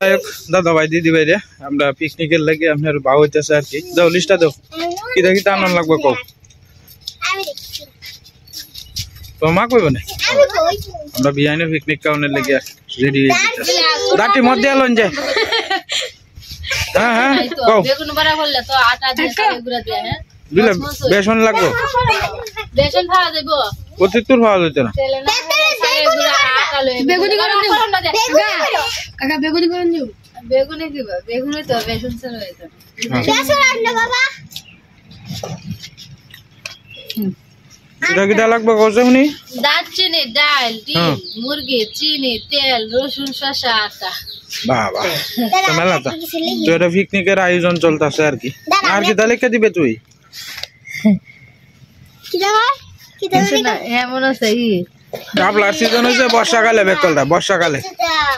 দাদা ভাই দিদি ভাই রে আমরা পিকনিকের লাগে আপনার ভাও হইতেছে আর কি দাও লিস্টটা দাও কি দেখি তা আনন্দ লাগবে কও তো মা কইব না আমরা বিয়াইনে পিকনিক কাউনের লাগে রেডি দাটি মত দিয়ে লন যায় হ্যাঁ হ্যাঁ কও বেগুন বড়া করলে তো আটা দিয়ে গুড়া দিয়ে হ্যাঁ দিলে বেসন লাগবে বেসন খাওয়া দেব অতি তোর খাওয়া যেত না বেগুনি করে দিও কাকা বেগুনি করে দিও বেগুনি দিবা বেগুনি তো বেসন ছাড়া হইতো বেসন আনলো বাবা এটা কি লাগবে কওছনি দারচিনি ডাল ডিম মুরগি চিনি তেল রসুন শসা আটা বাবা তো মেলা তো এটা পিকনিকের আয়োজন চলতেছে আর কি তাহলে কে দিবে তুই কি দাও কি দাও এমন আছে ই শাপলার সিজন হইছে বর্ষাকালে বেকলটা বর্ষাকালে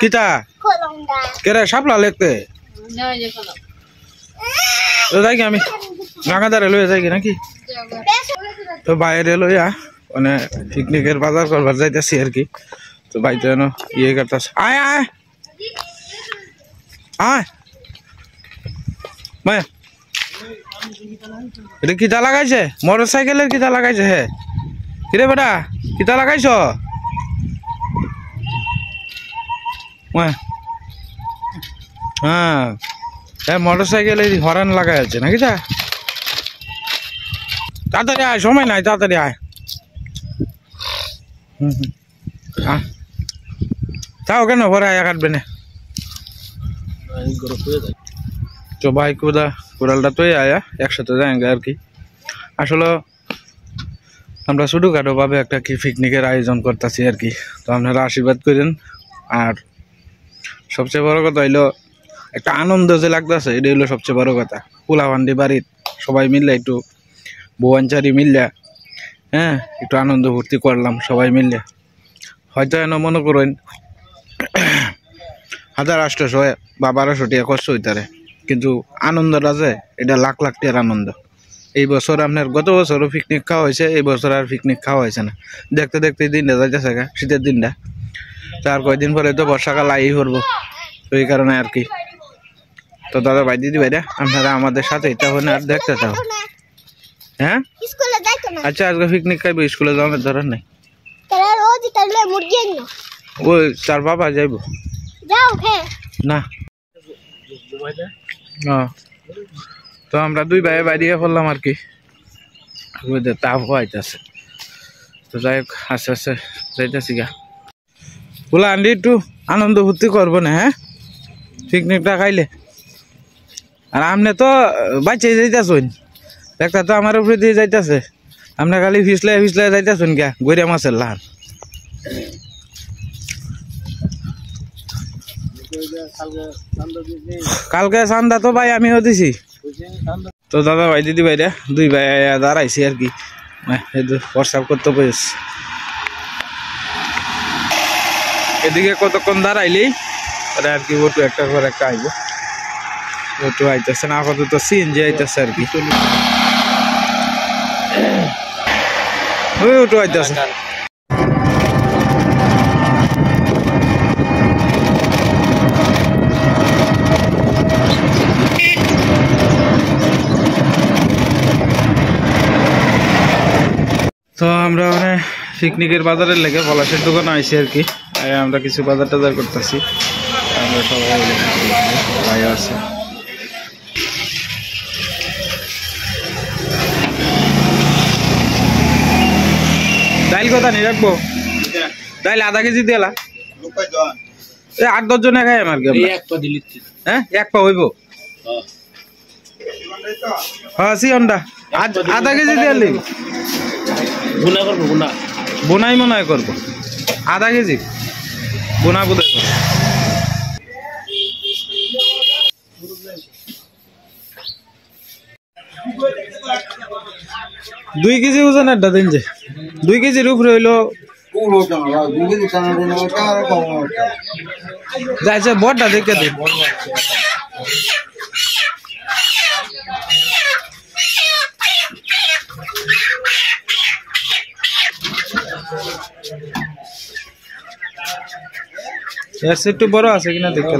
কিটা কলমডা কেরে শাপলা লেখতে না যে কলম তো যাই কি আমি নাগাদারে লয়ে যাই কি নাকি তো বাইরে লইয়া মানে পিকনিকের বাজার করবার যাইতেছি আর কি তো বাইতে যেন ইয়ে করতেছে আয় আয় আয় মায়া এটা কিতা লাগাইছে মোটর সাইকেলের কিতা লাগাইছে হে কিরে বেটা কিতা লাগাইছ হ্যাঁ মোটর সাইকেল হরান লাগাই আছে নাকি তা তাড়াতাড়ি আয় সময় নাই তাড়াতাড়ি আয় তাও কেন ভরা আয়া কাটবে না তো ভাই কোদালটা তো আয়া একসাথে যায়গা আর কি আসলে আমরা ছোটখাটো ভাবে একটা কি পিকনিকের আয়োজন করতেছি আর কি তো আপনারা আশীর্বাদ করেন আর সবচেয়ে বড় কথা হইলো একটা আনন্দ যে লাগতেছে এটা হইলো সবচেয়ে বড় কথা পোলাভান্ডি বাড়ির সবাই মিললে একটু বউয়াঞ্চারি মিললে হ্যাঁ একটু আনন্দ ফুর্তি করলাম সবাই মিললে হয়তো এন মনে করেন 1800 বা 1200 টাকা খরচ হইতারে কিন্তু আনন্দটা যে এটা লাখ লাখ টাকার আনন্দ এই বছর আপনার গত বছরও পিকনিক খাওয়া হয়েছে এই বছর আর পিকনিক খাওয়া হয়েছে না দেখতে দেখতে দিনটা যাইতেছে শীতের দিনটা তার কয়েকদিন পরে তো বর্ষাকাল আই করবো তো এই কারণে আর কি তো দাদা ভাই দিদি ভাইরা আপনারা আমাদের সাথে তখন আর দেখতে চাও হ্যাঁ আচ্ছা আজকে পিকনিক খাইবো স্কুলে যাওয়ার দরকার নাই ওই তার বাবা যাইব না তো আমরা দুই ভাই বাইরে পড়লাম আর কি তাপ হইতেছে তো যাই হোক আস্তে আস্তে যাইতেছি গা বলে আন্ডি একটু আনন্দ ফুর্তি করবো না হ্যাঁ পিকনিকটা খাইলে আর আপনি তো বাচ্চা যাইতেছেন একটা তো আমার উপরে দিয়ে যাইতেছে আপনি খালি ফিসলাই ফিসলাই যাইতেছেন গা গড়িয়া মাছের লান কালকে চান্দা তো ভাই আমিও দিছি তো দাদা ভাই দিদি ভাইরা দুই ভাই দাঁড়াইছি আর কি প্রস্তাব করতে পেরেছি এদিকে কতক্ষণ দাঁড়াইলি আর কি ওটু একটা করে একটা আইব ওটু আইতেছে না আপাতত সিএনজি আইতেছে আর কি ওটু আইতেছে তো আমরা মানে পিকনিকের বাজারের লেগে পলাশের দোকানে আইছি আর কি আমরা কিছু বাজার টাজার করতেছি আমরা সবাই ভাই আছে ডাইল কথা নি রাখবো ডাইল আধা কেজি দিলা 8-10 জনে খাই আমার হ্যাঁ 1 পা হইব হ্যাঁ সিয়নটা আধা কেজি দিয়ালি বোনা করবো বোনাই মনে হয় করবো আধা কেজি বোনা বোধ হয় 2 কেজি ওজনের দিন যে 2 কেজির উপরে হইলো যাইছে বড়টা দেখে দিন এর একটু বড় আছে কিনা দেখতে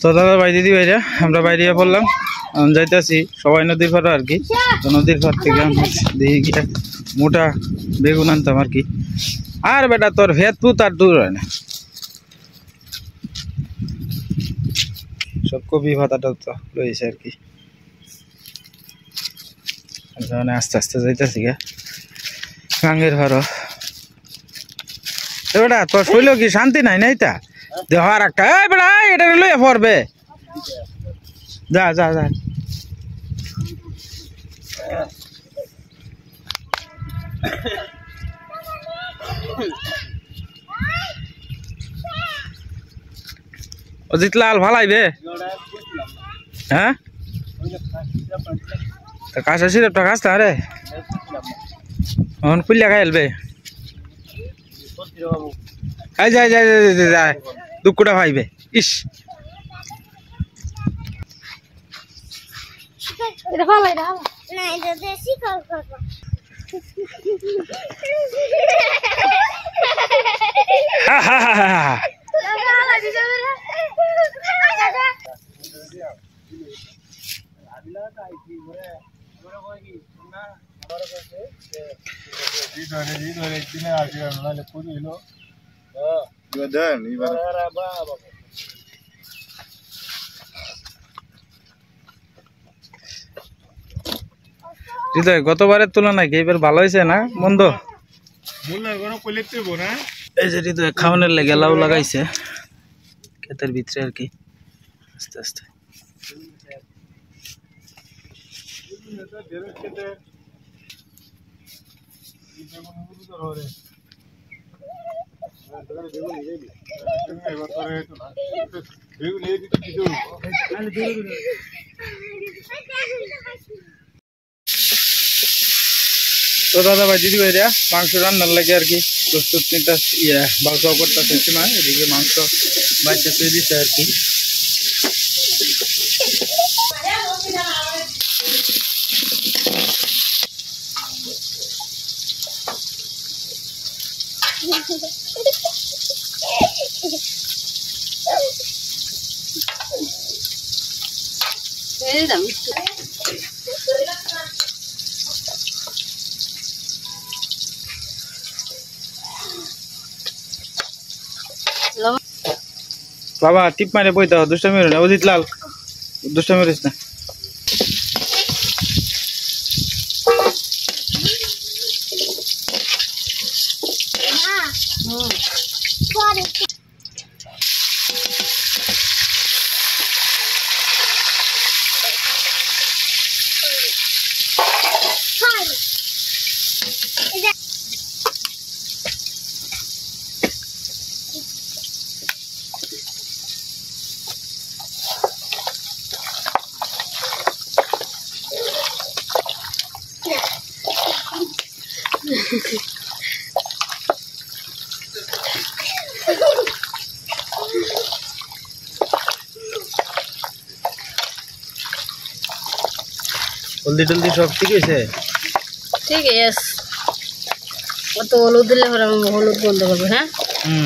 তো দাদা ভাই দিদি ভাইরা আমরা বাইরে পড়লাম যাইতেছি সবাই নদীর পাড়ে আর কি। তো নদীর পাড় থেকে দেখি গিয়ে মোটা বেগুন আনতাম আর কি। আর বেটা তোর ভেদপুত আর দূর হয় না, সব কপি পাতাটা তো রয়েছে আর কি। আস্তে আস্তে যাইতেছি গা গাঙ্গের ভাড়ো। বেটা তোর শৈল কি শান্তি নাই নাই তা দেহ আর একটা বেটা এটা লইয়া পড়বে। যা যা যা অজিত লাল ভালাইবে হ্যাঁ কাঁচা সিরপটা কাঁচতা রে এখন কুলিয়া খাইলবে। যাই যাই যাই যাই দুঃখটা ভাইবে ইস গতবারের তুলনায় কি এবার ভালো হয়েছে না মন্দ? এই যে হৃদয় খাওয়ানোর লেগে লাউ লাগাইছে ক্ষেতের ভিতরে আর কি আস্তে আস্তে। তো দাদা ভাই দিদি ভাইরা মাংস রান্নার লাগে আর কি প্রস্তুত মাংস করতেছে না, এদিকে মাংস বাইতে তৈরি দিচ্ছে আর কি। বাবা টিপ মারে বইতে দুষ্টামি না অজিত লাল দুষ্টামি করিস না। হলদি টলদি সব ঠিক আছে? ঠিক আছে, অত হলুদ দিলে হলুদ বন্ধ করবো। হ্যাঁ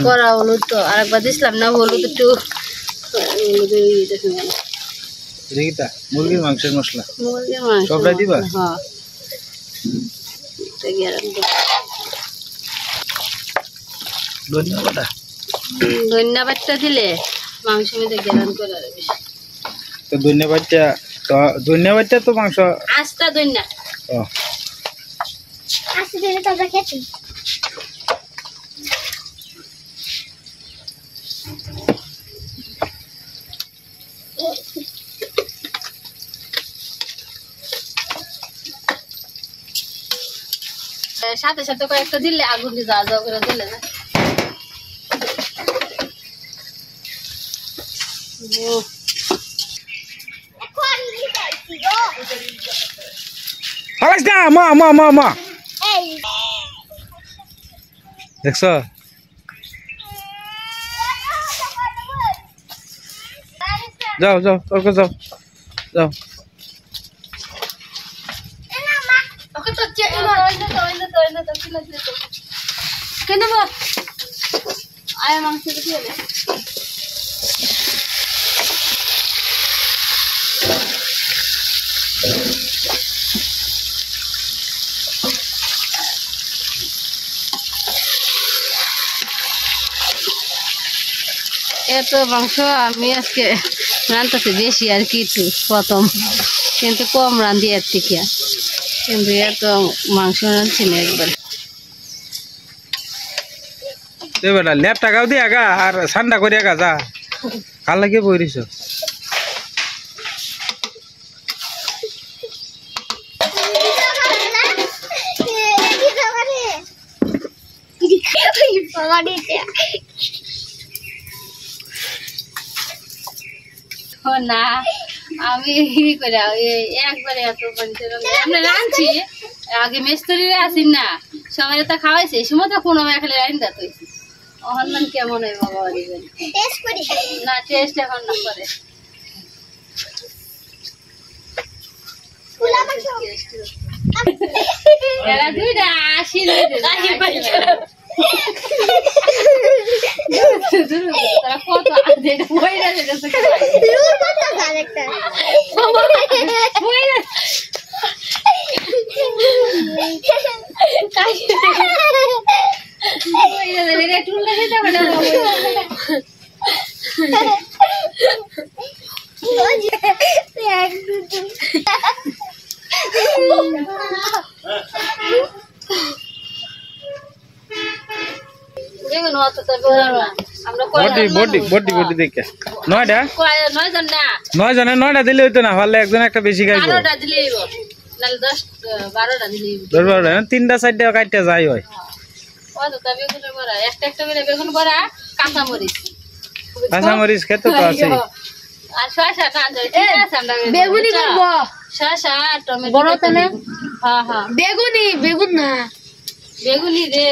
করা হলুদ তো আরেকবার দিছিলাম না, হলুদ একটু মুরগির মাংসের মশলা মুরগির মাংস সবটাই দিবা? হ্যাঁ ধনিয়া পাতা দিলে মাংস মধ্যে গেরান করে বেশি। তো ধনিয়া পাতা তো মাংস আস্তা ধনিয়া আস্তে দিলে তো আমরা খেতে সাথে সাথে কয়েকটা দিলে আগুন দিয়ে যা যা করে দিলে না। দেখছ যাও যাও তর্ক যাও যাও ওকে তো আয় মাংস দিয়ে দে এত মাংস আমি আজকে রান্তাতে বেশি আর কি একটু প্রথম কিন্তু কম রান্ধি এর থেকে কিন্তু এত মাংস রাঁধছি না একবার বেটা ল্যাপ টাকাও দিয়ে আগা আর ঠান্ডা করে আগা যা কাল লাগে বইরিস না আমি একবারে এত আমরা রাঁধছি আগে মিস্ত্রিরা আছি না সবাই তো খাওয়াইছে এই সময় তো কোনো খালি রাইন দাঁত হয়েছে অহনমান কেমন হয় বাবা না টেস্ট এখন না করে এরা দুইটা আসি তারা কত বইরা বডি দেখে নয়টা 9 দিলে হইতো না পারলে একজন একটা বেশি খাইবো 3টা 4টা কাটতে যাই হয় কাঁচামরিচ খেতে তো আছে বেগুনি করবো শসা টমেটো বড় তেলে হ্যাঁ হ্যাঁ বেগুন না বেগুনি রে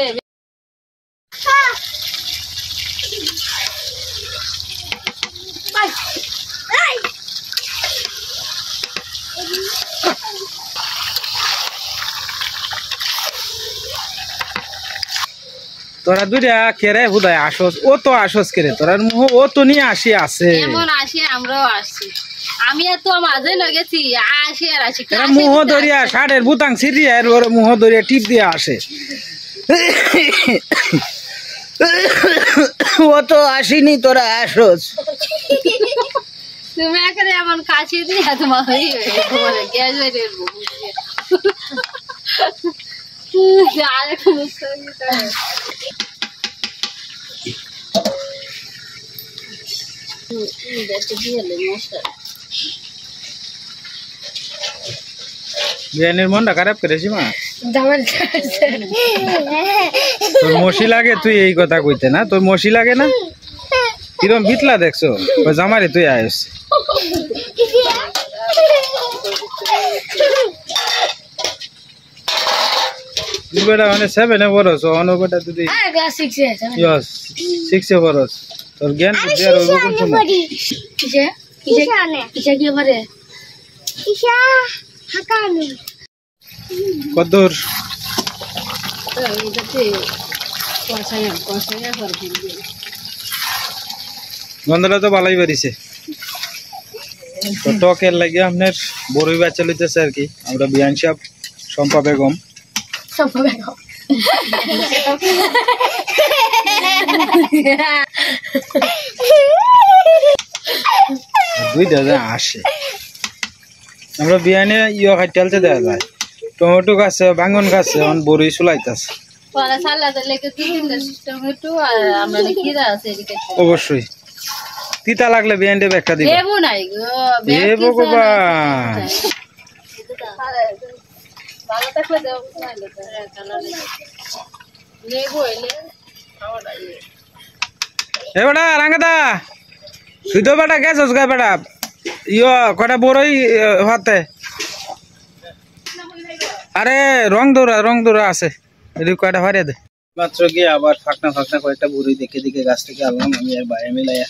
তোরা দুইটা কেরে হুদায় আসস ও তো আসস কেরে তোরা মুহ ও তো নিয়ে আসি আছে এমন আসি আমরাও আসছি আমি এত মাঝে লাগেছি আসি আর আসি তোরা মুহ দরিয়া শাড়ের বুতাং সিরিয়া এর ওর মুহ দরিয়া টিপ দিয়ে আসে ও তো আসিনি তোরা আসস তুমি এখানে এমন কাছে দিয়ে তোমার গ্যাস বেরিয়ে বিয়ানের মনটা খারাপ করেছি মা তোর মশি লাগে তুই এই কথা কইতে না তোর মশি লাগে না কিরম বিতলা দেখছো জামারে তুই আয়স বেটা মানে 7 এ পড়ছ অন্য বেটা তুই 6 এ পড়ছ তোর জ্ঞান বুদ্ধি আর ওই কোন সময় কিসে কি করে কদর গন্ধটা তো ভালোই বেরিয়েছে তো টকের লাগে আপনার বড়ই বাচ্চা লইতেছে আর কি আমরা বিয়ান সাহেব শম্পা বেগম দুইটা আসে আমরা বিয়ানে ইয়ে খাইতে দেওয়া যায় টমেটো গাছে বাঙ্গন গাছে বড়ই চুলাইতেছে অবশ্যই তিতা লাগলে বিয়ান দেবে একটা দিবে ভগবান বেটা রাঙ্গাদা তুই তো বেটা গেছস গা বেটা ইয় কটা বড়ই হাতে আরে রং দৌড়া আছে এদিকে কয়টা হারিয়ে দে মাত্র গিয়ে আবার ফাঁকনা কয়েকটা বড়ই দেখে গাছ থেকে আনলাম আমি আর বাইরে মিলাইয়া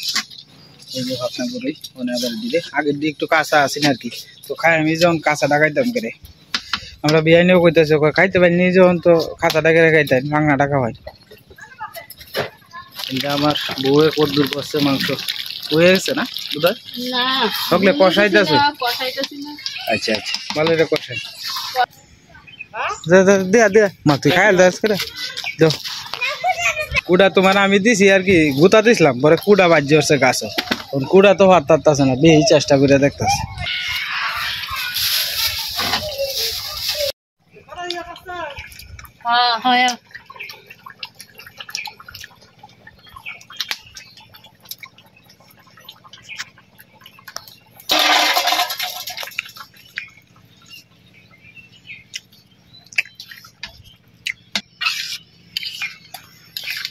এই যে ফাঁকনা বড়ই ওনে আবার দিলে আগের দিকে একটু কাঁচা আছে না আর কি তো খাই আমি যখন কাঁচাটা খাইতাম করে আমরা বিয়ানিও কইতেছে খাইতে পারি নি যখন তো কাঁচাটা করে খাইতেন মাংনা টাকা হয় এটা আমার বউয়ে কদ্দুর করছে মাংস হয়ে গেছে না বুঝা না সকলে কষাইতেছে কষাইতেছি না আচ্ছা আচ্ছা ভালো এটা কষাই দে দে মা তুই খাইল দাস করে দাও কুড়া তোমার আমি দিছি আর কি গুতা দিছিলাম পরে কুড়া বাজ্য হচ্ছে গাছ কুড়া তো ভাত তারতাছে না বেশি চেষ্টা করে দেখতেছে হ্যাঁ হয়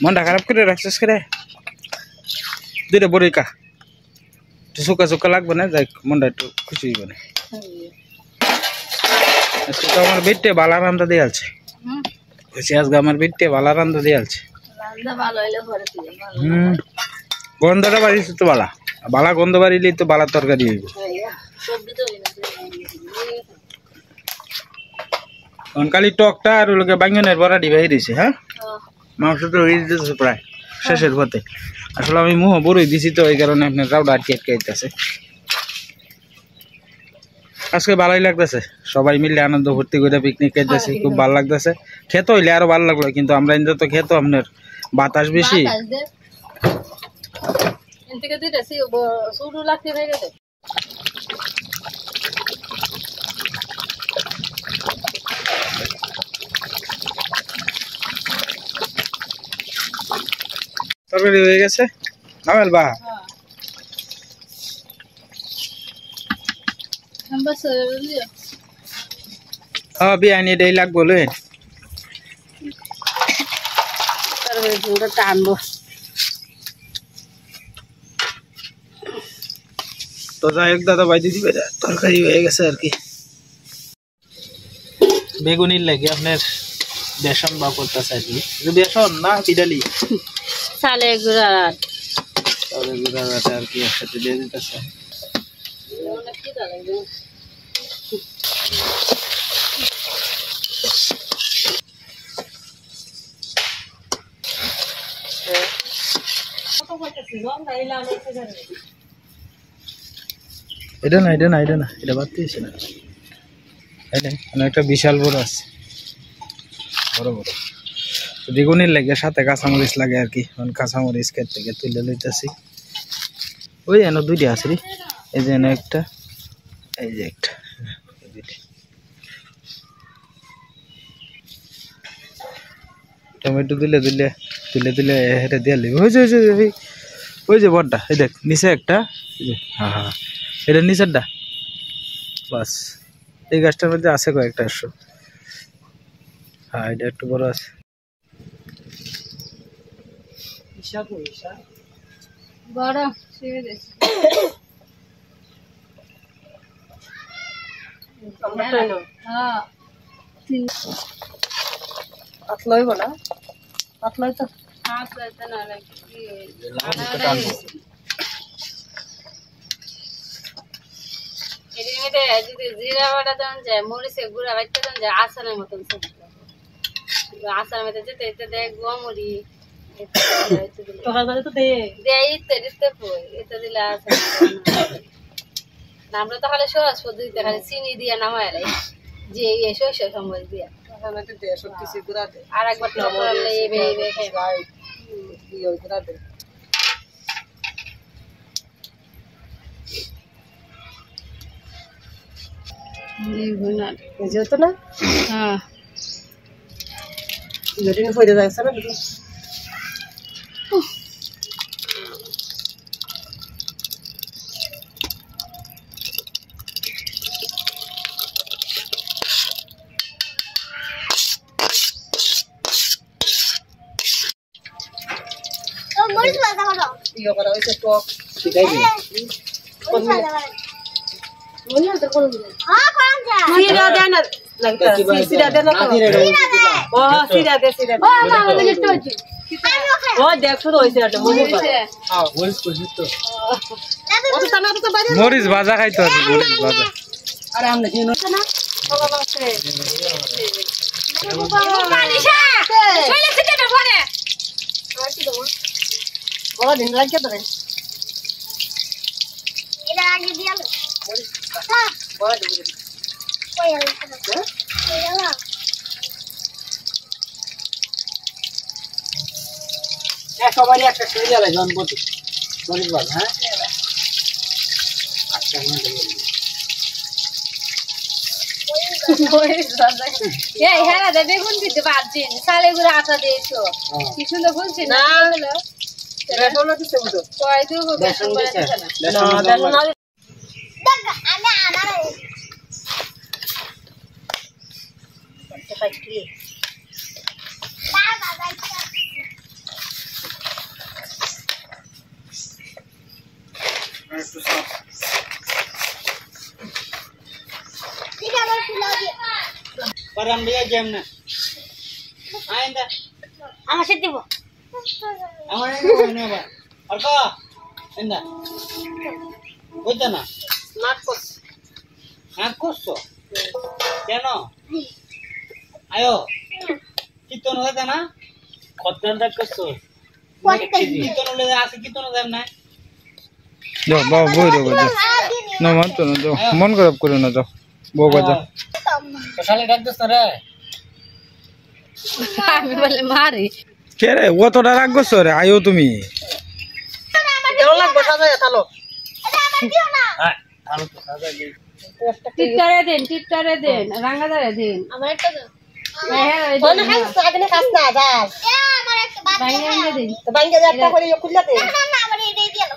মনটা খারাপ করে রাখছিস করে দুইটা বড়ই কা একটু শুকা শুকা লাগবে না যাই মনটা একটু খুশি হইব না আজকে তো আমার বেটে বালা রান্দা দিয়ে আছে আজকে আমার বেটে বালা রান্দা দিয়ে আছে রান্না ভালো হইলে ঘরে তুই ভালো গন্ধটা বাড়িছে তো বালা বালা গন্ধ বাড়িলেই তো বালা তরকারি হইব সবজি তো কালি টকটা আর ওগুলোকে বাঙ্গনের বড়াটি বাইরে দিয়েছে হ্যাঁ মাংস তো হয়ে যেতেছে প্রায় শেষের পথে আসলে আমি মুহ বড়ই দিছি তো এই কারণে আপনার রাউডা আটকে আটকাইতেছে আজকে ভালোই লাগতেছে সবাই মিলে আনন্দ ভর্তি করে পিকনিক খাইতেছি খুব ভালো লাগতেছে খেতে হইলে আরো ভালো লাগলো কিন্তু আমরা ইন্দা তো খেতো আপনার বাতাস বেশি তরকারি হয়ে গেছে নামেল বা হ্যাঁ বিয়ানি এটাই লাগবো লে টানবো তো যাই হোক দাদা ভাই দিদি তরকারি হয়ে গেছে আর কি বেগুনির লাগে আপনার বেসন বা করতেছে আর কি বেসন না পিডালি চালের গুঁড়া চালের গুঁড়া আর কি একসাথে দিয়ে দিতেছে এটা না এটা না এটা না এটা বাদ দিয়েছে না একটা বিশাল বড় আছে বড় বড় বেগুনির লাগে সাথে কাঁচামরিচ লাগে আর কি কাঁচামরিচ খেত থেকে তুলে লইতেছি ওই এন দুইটা আছে রে এই যে একটা এই যে একটা টমেটো দিলে দিলে তুলে দিলে হেঁটে দিয়ে লিখবে ওই যে বড়টা এই দেখ নিচে একটা হ্যাঁ হ্যাঁ এটা নিচেরটা বাস এই গাছটার মধ্যে আছে কয়েকটা একশো হ্যাঁ এটা একটু বড় আছে বড় পাতলাই বলা পাতলাই তো যদি জিরা বাটা দেন যায় মরিচে গুঁড়া বাড়তে দেন যায় আচারের মতন আচার মধ্যে যেতে এতে দেয় গোমরি আমরা তো খালি সহজ পদ্ধতিতে খালি চিনি দিয়া নামাই যে শস্য সম্বল দিয়া আর একবার যেহেতু না হ্যাঁ হয়ে যাচ্ছে না ইয়ে করা হয়েছে টক শিখাই দিই সিরা দেন লাগতা সিরা দেন ও সিরা দে সিরা ও মামা বলে তো ও দেখছো তো হইছে এটা মরিচ হ্যাঁ মরিচ কইছিস তো ও তো টানা তো বাইরে মরিচ ভাজা খাইতো মরিচ ভাজা আরে আমনে কি না বাবা আছে মানিশা চলে খেতে না পড়ে আর কি দেবো বড় দিন লাগছে তো এটা আগে দিয়ে আলো বড় দিন কই আলো কই আলো সবারই একটা সিরিয়াল আছে জনপতি গরিববাদ হ্যাঁ আচ্ছা এই হ্যাঁ দাদা বেগুন দিতে পারছেন সালে গুলো আটা দিয়েছো কি সুন্দর বলছি না বেসন না দিতে বুঝো কয় দিব বেসন দিছে না বেসন না দেখ আমি আনা পাইছি বাবা বাবা একটু সাপ ঠিক আছে ফুলাও দিয়ে परम दिया जेम ना आइंदा আমার সাথে দিব हमारे ने बा और का इंदा বুঝছ না নাক কস হাত করছো কেন আয়ো কীর্তন হইতা না কতজন দেখ করছো কীর্তন হলে আছে কীর্তন দেব না যাও বাবা বই দেবো যাও না মানতো না যাও মন খারাপ করো না যাও বউকা যাও তো শালে ডাক দোস্ত রে আমি বলে মারি কে রে অতটা রাগ করছো রে আয়ো তুমি কেমন লাগবে সাজায় তালো হ্যাঁ ভালো তো সাজা গেল টিটকারে দেন রাঙ্গাদারে দেন আমার একটা দাও হ্যাঁ বলে খাই সাগনে খাস না যাও আমার একটা বাদ বাইরে এনে দিন তো বাইঙ্গে একটা করে খুললাতে না না আমার এটাই দিয়ে আলো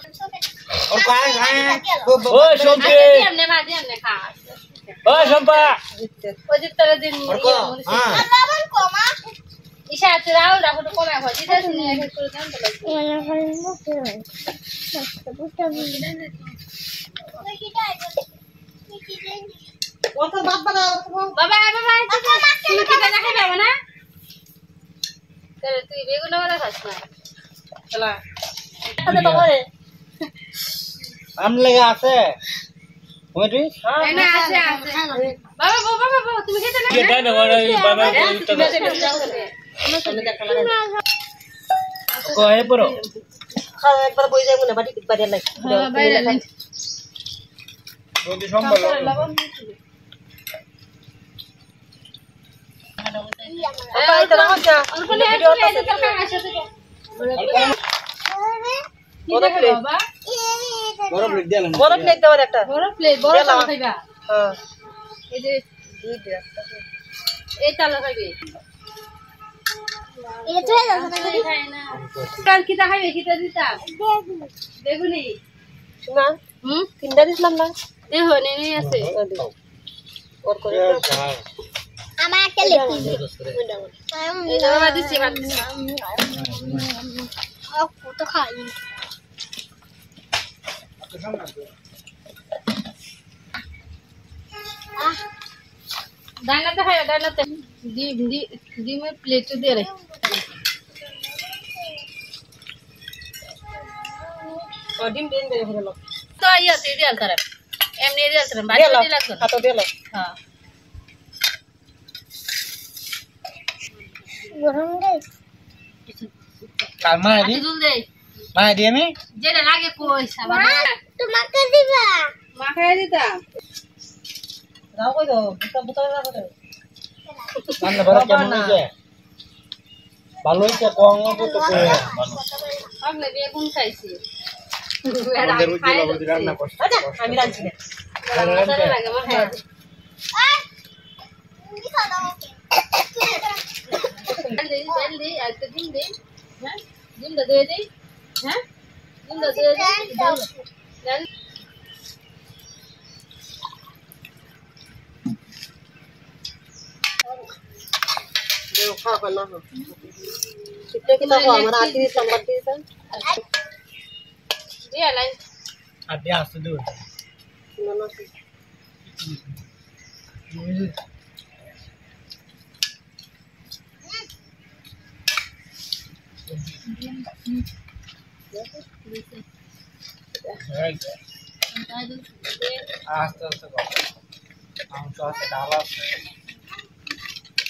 और काय है আচ্ছা ओए शोभे এমনি ভাজি এমনি খা ओए शोभा ওই যে তোরা দিন और को हां বাবা কমা ইশা আছে রাও রাখো তো কমে ভাজি দাস নি এক করে দাম তো লাগবে মনে হয় না তো বুঝতে বুঝতে কত বাপ বাবা বাবা বাবা তুমি কি দাদা খাবে না তাহলে তুই বেগুন ওরা খাস না চলা আরে বাবা রে हम लगे আছে ওইটি না আছে আছে বাবা বাবা বাবা তুমি খেতে না এটা না বড় বাবা কয় পড়ো খাও একবার বই যাইবো না বাটি বাড়ি লাই হ্যাঁ বাইরে লাইন যদি সম্ভব আপা এটা রাখো যা আর বলে ভিডিও তো কাকা আসে তো বড় প্লেট বাবা বড় প্লেট দিলাম বড় প্লেট দাও একটা বড় প্লেট বড় তালা খাইবা হ্যাঁ এই যে দুইটা এই তালা খাইবে এটা তো হলো খাই না কাল কি তা খাইবে কি তা দিতা বেগুনি না হুম তিনটা দিলাম না দেখো নেই আছে ওর করে আমার একটা লেখি এই যে বাবা দিছি ভাত দিছি কত খাই ডাইনাতে খাইবে ডাইনাতে ডিমের প্লেটে দিয়ে রে ও ডিম দিন বের হলো তো আইয়াতে দিয়াল তারে এমনি দিয়াল তারে বাড়ি দিলাম লাগতো না হাতে দিলাম হ্যাঁ গরম গাই কাল মা দি দুল দে মা দি আমি যেটা লাগে কই সাবা তোমাকে দিবা মা খাইয়া দিতাম রাও কই দাও বুতা বুতা রাখো দাও রান্না বড় কেমন হইছে ভালো হইছে কম তো তো ভালো আপনি বেগুন খাইছি আমাদের রুজি বাবু রান্না করছে আচ্ছা আমি রাঁধছি না মশলা লাগে মা খাইয়া তেল দি আর একটু ডিম দি হ্যাঁ ডিমটা দিয়ে দিই হ্যাঁ ডিমটা দিয়ে দিই ডাল দেও খাও না হো কিতনে কিতা हो हमारा आखिरी नंबर दिया দিয়ে লাইন আদি আসতে দূর ना ना আস্তে আস্তে আমি তো আছে ডালা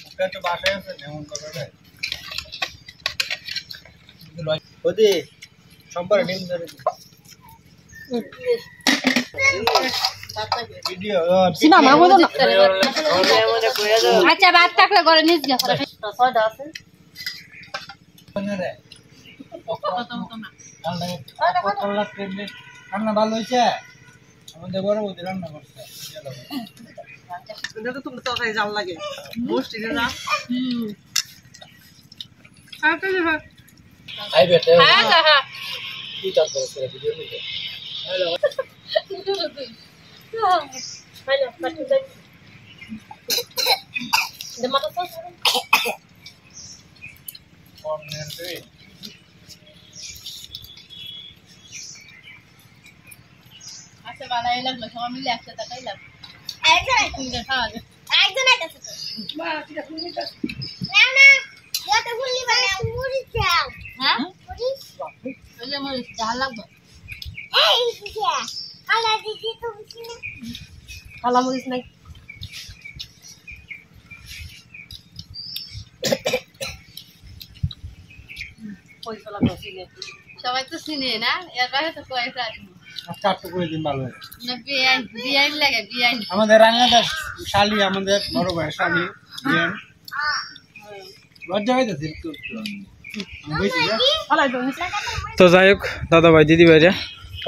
ওটা তো বাসায় আছে এমন করে রে ওদি সম্পর্কে ডিম ধরে ভিডিও সিনা মা বলো না আচ্ছা ভাত থাকলে ঘরে নিয়ে যা ছয়টা আছে রান্না ভালো হয়েছে আমাদের বড় বৌদি রান্না করছে এটা তো তুমি তরকারি জাল লাগে মোস্ট এটা না আই বেটে হ্যাঁ হ্যাঁ কি চাপ করছে ভিডিও নিতে হ্যালো হ্যালো পাঠিয়ে দাও দে মাথা সস কোন নেতে আচ্ছা বানাই লাগলো সবাই মিলে একসাথে খাইলাম একজন খাওয়া যায় আছে তো না না যত গুলি বানাই মুড়ি চাও হ্যাঁ মুড়ি ওই যে মরিচ ঝাল লাগবে এই কিয়া কালা দিদি তো বুঝি না কালা মরিচ নাই পয়সা লাগবে সিনে সবাই তো চিনে না এর বাইরে তো কয়েকটা আছে আজকে আটটু করে দিন ভালো হয়েছে না বিয়াই বিয়াই লাগে বিয়াই আমাদের রান্নাদার শালি আমাদের বড় ভাই শালি বিয়ান লজ্জা হইতেছে একটু বুঝছি না ফালাই দাও নিচে তো যাই হোক দাদা ভাই দিদি ভাইরা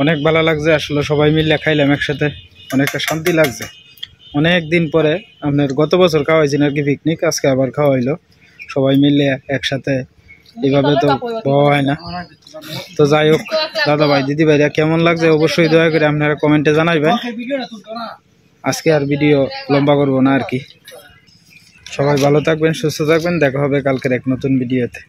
অনেক ভালো লাগছে আসলে সবাই মিলে খাইলাম একসাথে অনেকটা শান্তি লাগছে অনেক দিন পরে আপনার গত বছর খাওয়াইছেন আর কি পিকনিক আজকে আবার খাওয়া হইলো সবাই মিলে একসাথে এইভাবে তো পাওয়া হয় না তো যাই হোক দাদা ভাই দিদি ভাইরা কেমন লাগছে অবশ্যই দয়া করে আপনারা কমেন্টে জানাইবেন ভিডিওটা তুলতো না আজকে আর ভিডিও লম্বা করবো না আর কি সবাই ভালো থাকবেন সুস্থ থাকবেন দেখা হবে কালকের এক নতুন ভিডিওতে